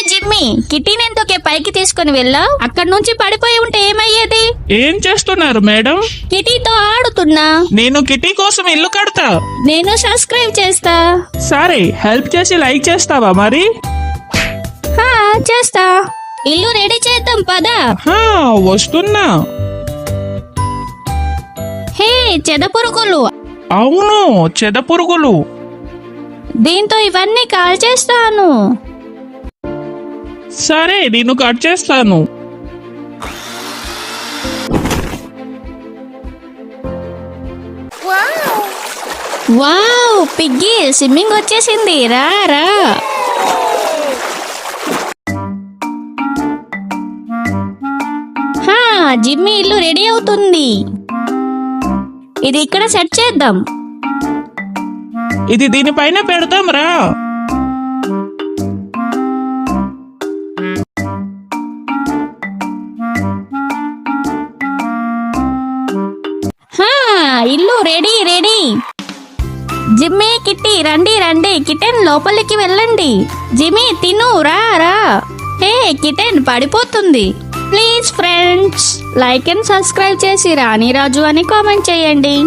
జిమ్మి, కిటీని ఎందుకే పైకి తీసుకుని వెళ్ళావు? అక్కడ నుంచి పడిపోయి ఉంటే ఏమయ్యేది? ఏం చేస్తున్నారు మేడం? కిటీతో ఆడుతున్నా. నేను కిటీ కోసం ఇల్లు కడతా. నేను సబ్స్క్రైబ్ చేస్తా. సరే, హెల్ప్ చేసి లైక్ చేస్తావా మరి? హా, చేస్తా. ఇల్లు రెడీ చేద్దాం పదా. వస్తున్నా. హే, చెదపురుగులు. అవును, చెదపురుగులు. దీంతో ఇవన్నీ కాల్ చేస్తాను. సరే, నేను కట్ చేస్తాను. వావ్, పిగ్గి స్విమ్మింగ్ వచ్చేసింది. రా రా. జిమ్మి ఇల్లు రెడీ అవుతుంది. ఇది ఇక్కడ సెట్ చేద్దాం. ఇది దీనిపైన పెడతాం రా. ఇల్లు రెడీ రెడీ. జిమ్మి, కిట్టి రండి రండి. కిటెన్ లోపలికి వెళ్ళండి. జిమ్మి తిను, రా రా. హే, కిటెన్ పడిపోతుంది. Please friends, like and subscribe చేసి రాణి రాజు అని కామెంట్ చేయండి.